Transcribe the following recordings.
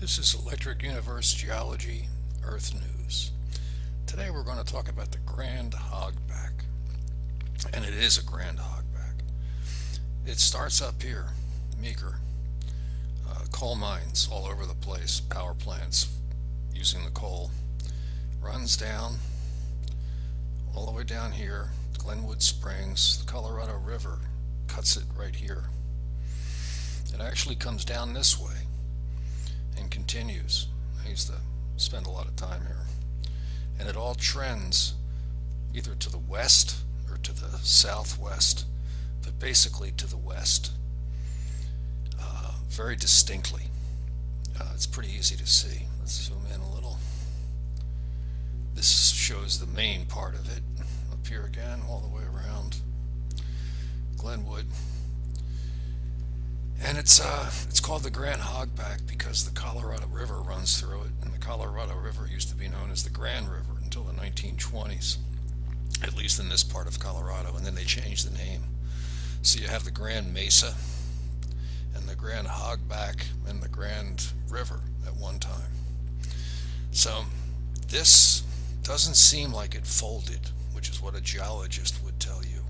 This is Electric Universe Geology Earth News. Today we're going to talk about the Grand Hogback. And it is a Grand Hogback. It starts up here, Meeker. Coal mines all over the place, power plants using the coal. Runs down, all the way down here, Glenwood Springs, the Colorado River cuts it right here. It actually comes down this way and continues. I used to spend a lot of time here. And it all trends either to the west or to the southwest, but basically to the west, very distinctly. It's pretty easy to see. Let's zoom in a little. This shows the main part of it. Up here again, all the way around Glenwood. And it's called the Grand Hogback because the Colorado River runs through it, and the Colorado River used to be known as the Grand River until the 1920s, at least in this part of Colorado, and then they changed the name. So you have the Grand Mesa and the Grand Hogback and the Grand River at one time. So this doesn't seem like it folded, which is what a geologist would tell you.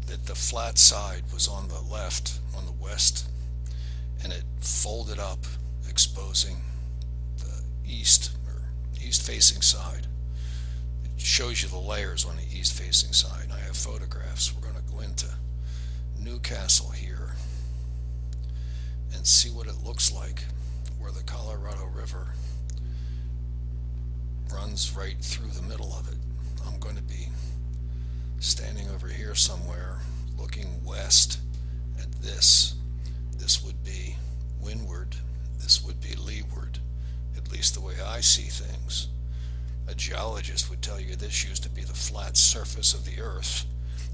That the flat side was on the left, on the west, and it folded up, exposing the east facing side. It shows you the layers on the east facing side. I have photographs. We're going to go into Newcastle here and see what it looks like where the Colorado River runs right through the middle of it. I'm going to be standing over here somewhere looking west at this. This would be windward, this would be leeward, at least the way I see things. A geologist would tell you this used to be the flat surface of the earth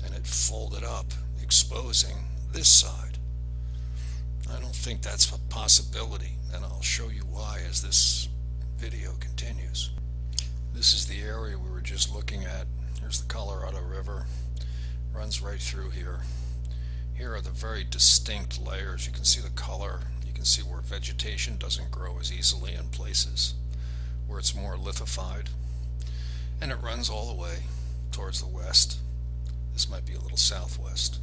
and it folded up, exposing this side. I don't think that's a possibility, and I'll show you why as this video continues. This is the area we were just looking at. Here's the Colorado River, runs right through here. Here are the very distinct layers. You can see the color. You can see where vegetation doesn't grow as easily in places, where it's more lithified. And it runs all the way towards the west. This might be a little southwest.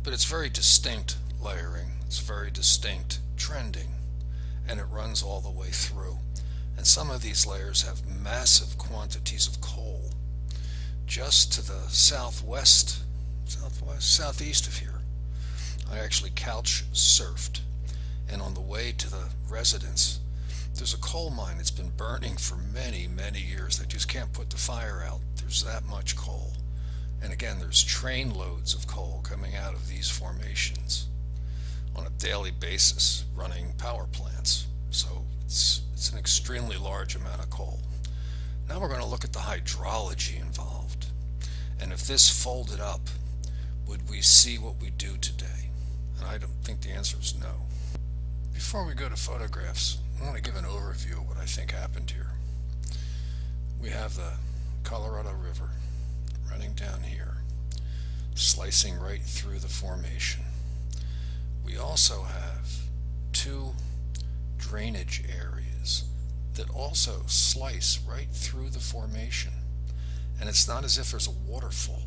But it's very distinct layering. It's very distinct trending. And it runs all the way through. And some of these layers have massive quantities of coal. Just to the southeast of here. I actually couch surfed, and on the way to the residence there's a coal mine that's been burning for many years. They just can't put the fire out. There's that much coal, and again there's train loads of coal coming out of these formations on a daily basis, running power plants. So it's an extremely large amount of coal. Now we're going to look at the hydrology involved. And if this folded up, would we see what we do today? And I don't think the answer is no. Before we go to photographs, I want to give an overview of what I think happened here. We have the Colorado River running down here, slicing right through the formation. We also have two drainage areas that also slice right through the formation. And it's not as if there's a waterfall.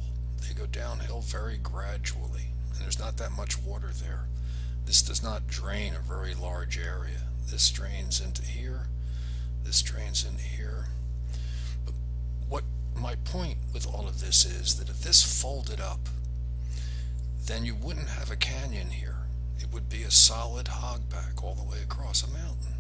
They go downhill very gradually, and there's not that much water there. This does not drain a very large area. This drains into here, this drains into here. But what my point with all of this is that if this folded up, then you wouldn't have a canyon here. It would be a solid hogback all the way across a mountain.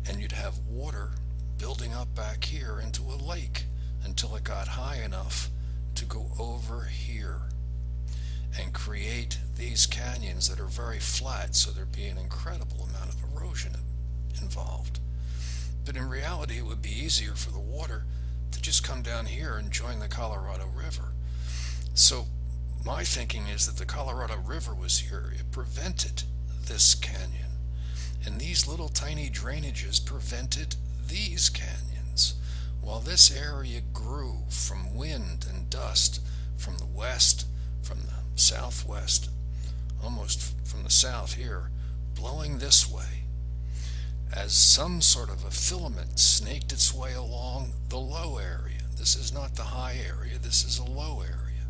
And you'd have water building up back here into a lake until it got high enough to go over here and create these canyons that are very flat, so there'd be an incredible amount of erosion involved. But in reality, it would be easier for the water to just come down here and join the Colorado River. So my thinking is that the Colorado River was here. It prevented this canyon. And these little tiny drainages prevented these canyons. While this area grew from wind and dust from the west, from the southwest, almost from the south here, blowing this way, has some sort of a filament snaked its way along the low area. This is not the high area, this is a low area.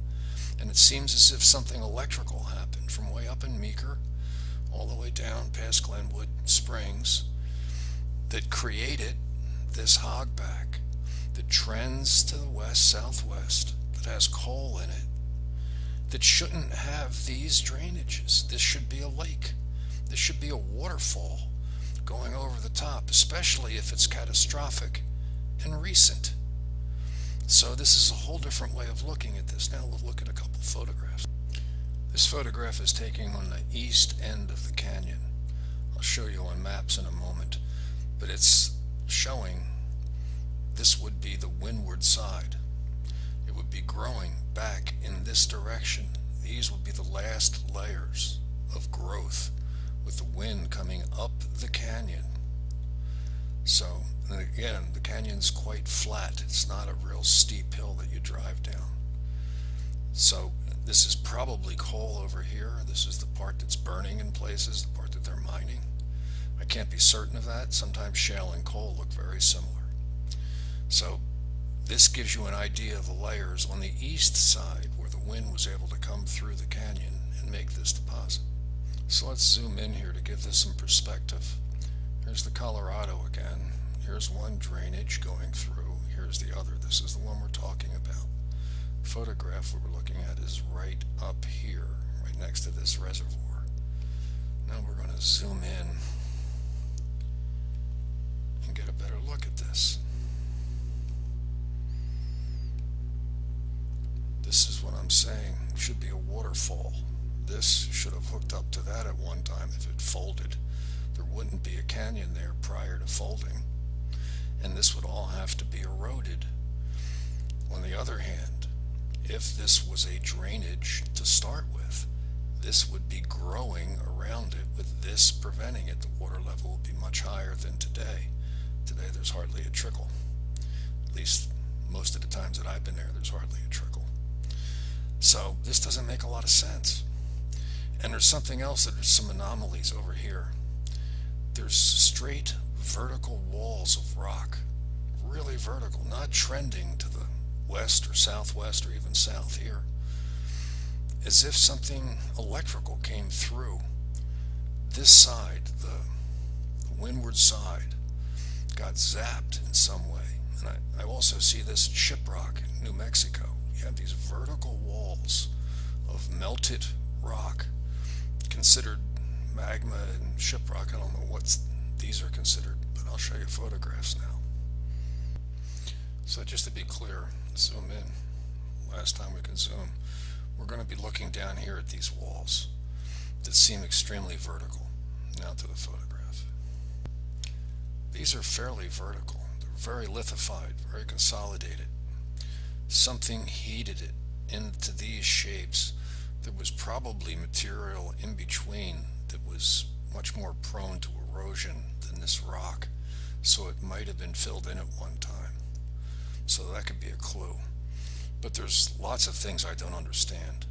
And it seems as if something electrical happened from way up in Meeker all the way down past Glenwood Springs that created this hogback that trends to the west-southwest, that has coal in it, that shouldn't have these drainages. This should be a lake. This should be a waterfall going over the top, especially if it's catastrophic and recent. So this is a whole different way of looking at this. Now we'll look at a couple photographs. This photograph is taken on the east end of the canyon. I'll show you on maps in a moment, but it's showing this would be the windward side. It would be growing back in this direction. These would be the last layers of growth with the wind coming up the canyon. So, and again, the canyon's quite flat. It's not a real steep hill that you drive down. So this is probably coal over here. This is the part that's burning in places, the part that they're mining. I can't be certain of that. Sometimes shale and coal look very similar. So this gives you an idea of the layers on the east side where the wind was able to come through the canyon and make this deposit. So let's zoom in here to give this some perspective. Here's the Colorado again. Here's one drainage going through. Here's the other. This is the one we're talking about. The photograph we were looking at is right up here, right next to this reservoir. Now we're going to zoom in and get a better look at this. This is what I'm saying. It should be a waterfall. This should have hooked up to that at one time if it folded. There wouldn't be a canyon there prior to folding, and this would all have to be eroded. On the other hand, if this was a drainage to start with, this would be growing around it with this preventing it. The water level would be much higher than today. Today there's hardly a trickle. At least most of the times that I've been there, there's hardly a trickle. So this doesn't make a lot of sense. And there's something else, there's some anomalies over here. There's straight vertical walls of rock, really vertical, not trending to the west or southwest or even south here, as if something electrical came through. This side, the windward side, got zapped in some way. And I also see this at Shiprock in New Mexico. You have these vertical walls of melted rock, considered magma and shiprock. I don't know what these are considered, but I'll show you photographs now. So just to be clear, zoom in. Last time we can zoom. We're going to be looking down here at these walls that seem extremely vertical. Now to the photograph. These are fairly vertical. They're very lithified, very consolidated. Something heated it into these shapes. There was probably material in between that was much more prone to erosion than this rock, so it might have been filled in at one time. So that could be a clue. But there's lots of things I don't understand.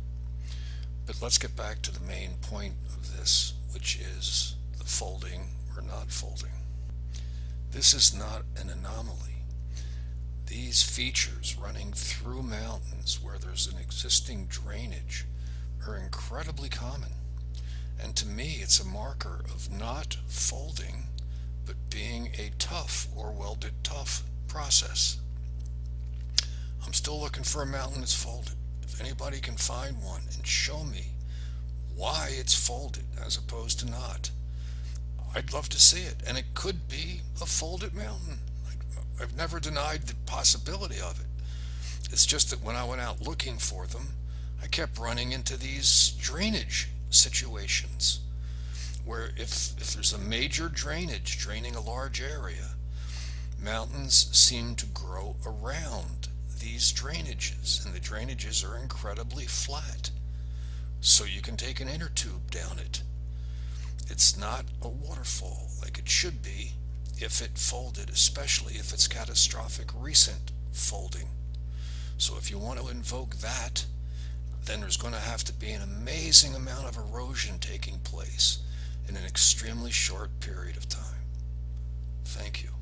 But let's get back to the main point of this, which is the folding or not folding. This is not an anomaly. These features running through mountains where there's an existing drainage are incredibly common. And to me, it's a marker of not folding, but being a tuff or welded tuff process. I'm still looking for a mountain that's folded. If anybody can find one and show me why it's folded as opposed to not, I'd love to see it. And it could be a folded mountain. I've never denied the possibility of it. It's just that when I went out looking for them, I kept running into these drainage situations where if there's a major drainage draining a large area, mountains seem to grow around these drainages, and the drainages are incredibly flat. So you can take an inner tube down it. It's not a waterfall like it should be if it folded, especially if it's catastrophic recent folding. So if you want to invoke that, then there's going to have to be an amazing amount of erosion taking place in an extremely short period of time. Thank you.